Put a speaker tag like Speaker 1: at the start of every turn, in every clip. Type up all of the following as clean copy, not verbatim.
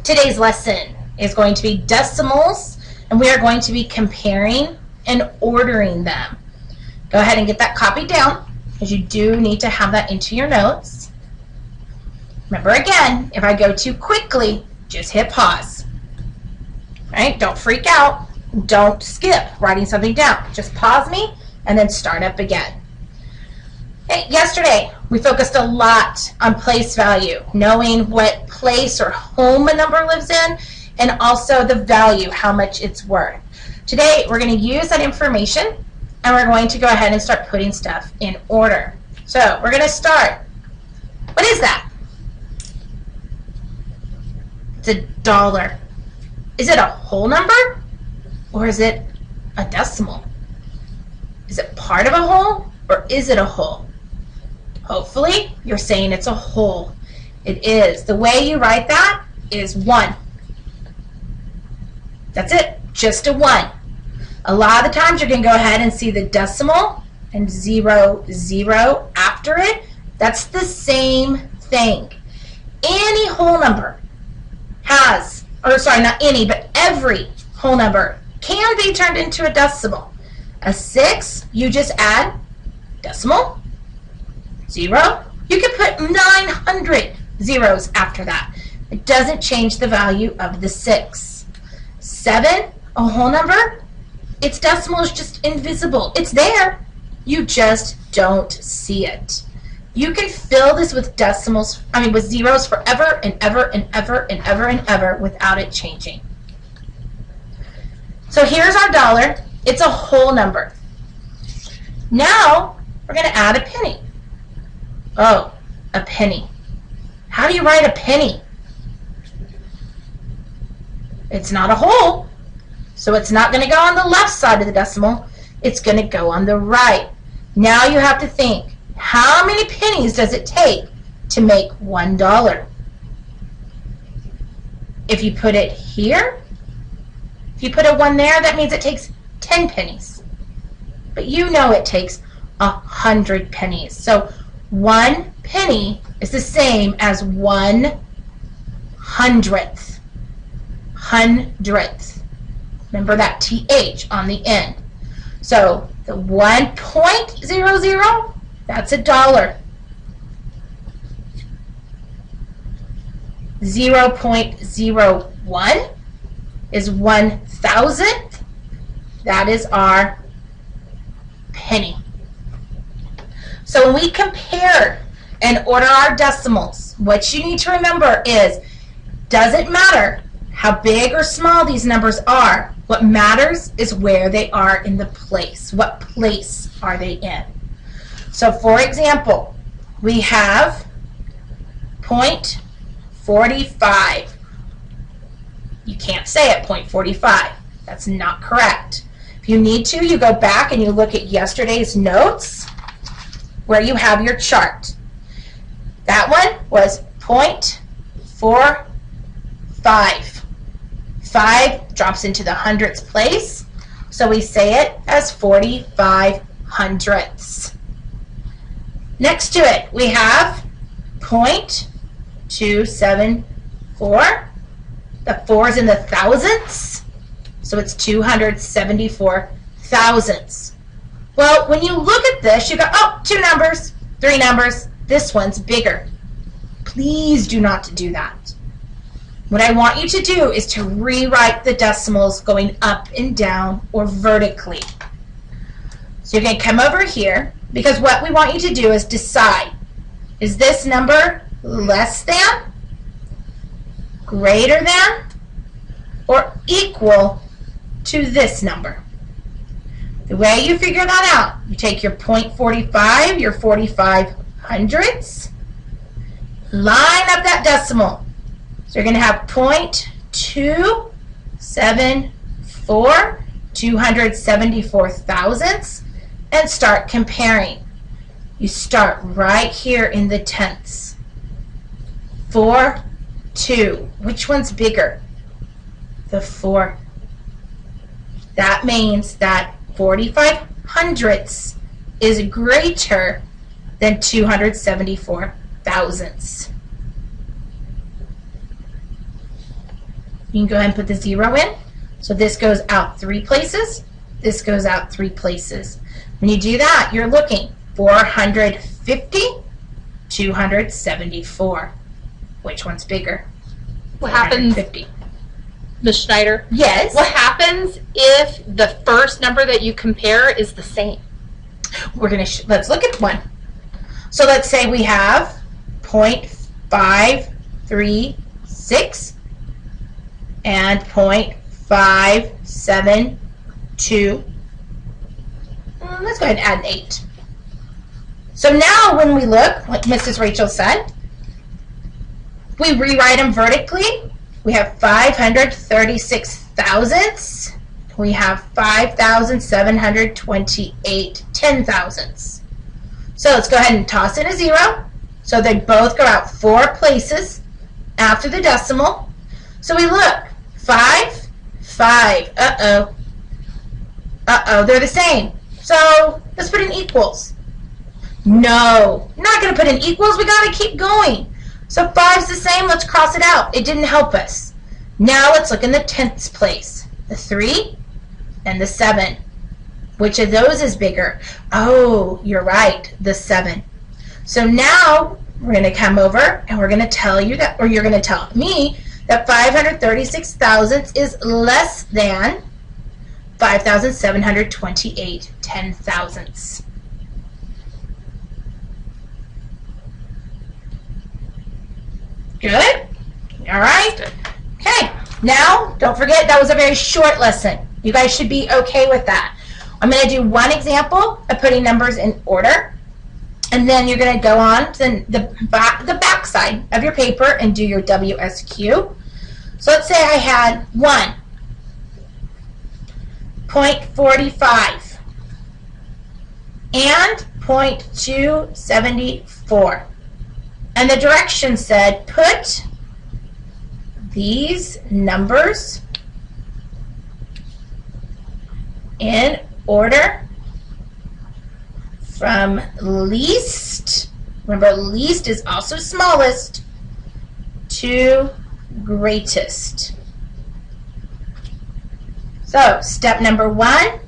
Speaker 1: Today's lesson is going to be decimals, and we are going to be comparing and ordering them. Go ahead and get that copied down, because you do need to have that into your notes. Remember again, if I go too quickly, just hit pause. Right? Don't freak out. Don't skip writing something down. Just pause me and then start up again. Okay, yesterday, we focused a lot on place value, knowing what place or home a number lives in, and also the value, how much it's worth. Today, we're going to use that information, and we're going to go ahead and start putting stuff in order. So, we're going to start. What is that? It's $1. Is it a whole number, or is it a decimal? Is it part of a whole, or is it a whole? Hopefully, you're saying it's a whole. It is. The way you write that is 1. That's it, just a 1. A lot of the times, you're going to go ahead and see the decimal and 0, 0 after it. That's the same thing. Any whole number has, or sorry, not any, but every whole number can be turned into a decimal. A 6, you just add decimal, 0. You can put 900 zeros after that. It doesn't change the value of the 6. 7, a whole number, its decimal is just invisible. It's there. You just don't see it. You can fill this with decimals, with zeros forever and ever and ever and ever and ever without it changing. So here's our $1. It's a whole number. Now we're going to add a penny. Oh, a penny. How do you write a penny? It's not a whole, so it's not going to go on the left side of the decimal. It's going to go on the right. Now you have to think, how many pennies does it take to make $1? If you put it here, if you put a 1 there, that means it takes 10 pennies. But you know it takes 100 pennies. So 1 penny is the same as 1/100th. Hundredth. Remember that TH on the end. So the 1.00, that's $1. 0.01 is 1,000th. That is our penny. So when we compare and order our decimals, what you need to remember is, doesn't matter how big or small these numbers are. What matters is where they are in the place. What place are they in? So for example, we have 0.45. You can't say it 0.45. That's not correct. If you need to, you go back and you look at yesterday's notes where you have your chart. That one was 0.45. 5 drops into the hundredths place, so we say it as 45 hundredths. Next to it, we have 0.274. The 4 is in the thousandths, so it's 274 thousandths. Well, when you look at this, you go, oh, 2 numbers, 3 numbers. This one's bigger. Please do not do that. What I want you to do is to rewrite the decimals going up and down or vertically. So you're going to come over here, because what we want you to do is decide, is this number less than, greater than, or equal to this number? The way you figure that out, you take your 0.45, your 45 hundredths, line up that decimal. So you're going to have 0.274, 274 thousandths, and start comparing. You start right here in the tenths. 4, 2. Which one's bigger? The 4. That means that 45 hundredths is greater than 274 thousandths. You can go ahead and put the 0 in. So this goes out 3 places. This goes out 3 places. When you do that, you're looking 450, 274. Which one's bigger?
Speaker 2: What happens,
Speaker 1: 450.
Speaker 2: Ms. Schneider?
Speaker 1: Yes.
Speaker 2: What happens if the first number that you compare is the same?
Speaker 1: We're gonna let's look at one. So let's say we have 0.536 and 0.572. Let's go ahead and add an 8. So now when we look, like Mrs. Rachel said, we rewrite them vertically. We have 536 thousandths. We have 5,728 ten thousandths. So let's go ahead and toss in a 0. So they both go out 4 places after the decimal. So we look, 5, 5, uh-oh, they're the same. So let's put in equals. No, not going to put in equals, we got to keep going. So 5's the same, let's cross it out. It didn't help us. Now let's look in the tenths place. The 3 and the 7. Which of those is bigger? Oh, you're right, the 7. So now we're going to come over and we're going to tell you that, or you're going to tell me that 536 thousandths is less than 5,728 ten thousandths. Good? All right. Okay. Now, don't forget that was a very short lesson. You guys should be okay with that. I'm going to do one example of putting numbers in order, and then you're going to go on to the back side of your paper and do your WSQ. So let's say I had 1.45 and 0.274. And the direction said put these numbers in order from least, remember least is also smallest, to greatest. So step number 1,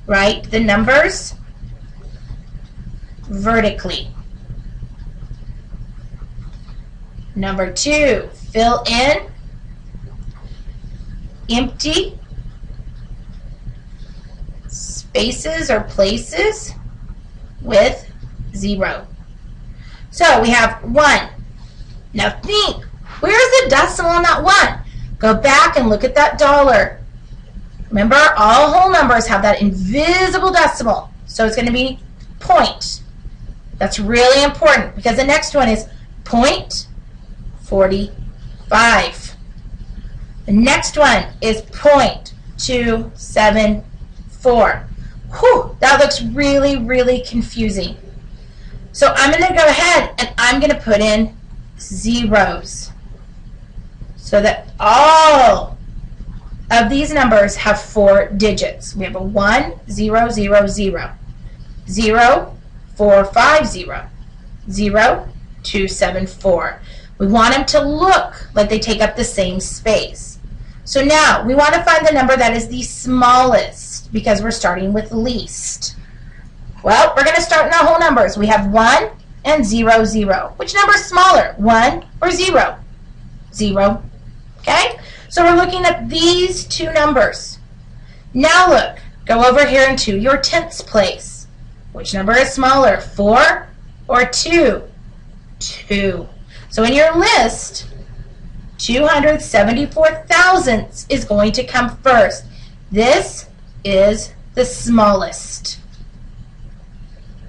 Speaker 1: write the numbers vertically. Number 2, fill in empty spaces or places with 0. So we have 1. Now think, where's the decimal in that 1? Go back and look at that dollar. Remember, all whole numbers have that invisible decimal. So it's going to be point. That's really important because the next one is 0.45. The next one is 0.274. Whew, that looks really, really confusing. So I'm going to go ahead and I'm going to put in zeros so that all of these numbers have 4 digits. We have a 1, 0, 0, 0, 0, 4, 5, 0, 0, 2, 7, 4. We want them to look like they take up the same space. So now we want to find the number that is the smallest because we're starting with least. Well, we're going to start in our whole numbers. We have 1 and 0, 0. Which number is smaller, 1 or 0? 0. Okay? So we're looking at these 2 numbers. Now look, go over here into your tenths place. Which number is smaller, 4 or 2? 2. So in your list, 274 thousandths is going to come first. This is the smallest.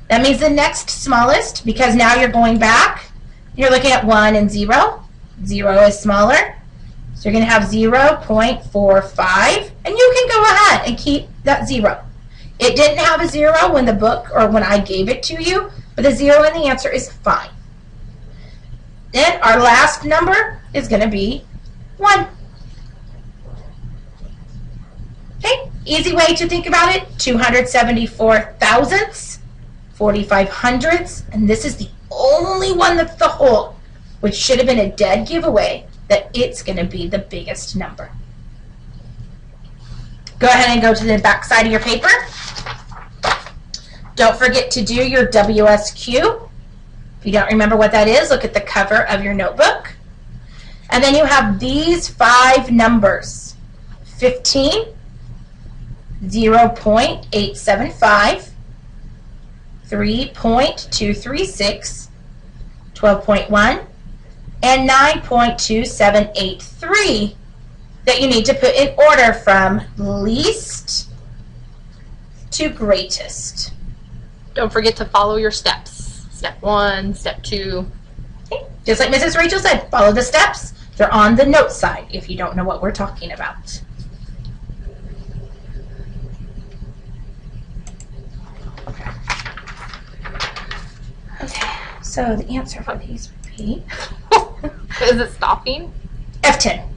Speaker 1: That means the next smallest, because now you're going back, you're looking at 1 and 0. 0 is smaller. So you're going to have 0.45, and you can go ahead and keep that 0. It didn't have a 0 when the book or when I gave it to you, but the 0 in the answer is fine. Then our last number is going to be 1. Okay, easy way to think about it, 274 thousandths, 45 hundredths, and this is the only one that's the whole, which should have been a dead giveaway that it's going to be the biggest number. Go ahead and go to the back side of your paper. Don't forget to do your WSQ. If you don't remember what that is, look at the cover of your notebook. And then you have these 5 numbers: 15, 0.875, 3.236, 12.1, and 9.2783 that you need to put in order from least to greatest.
Speaker 2: Don't forget to follow your steps. Step 1, step 2.
Speaker 1: Okay. Just like Mrs. Rachel said, follow the steps. They're on the note side if you don't know what we're talking about. Okay, so the answer for these would be
Speaker 2: Is it stopping?
Speaker 1: F10.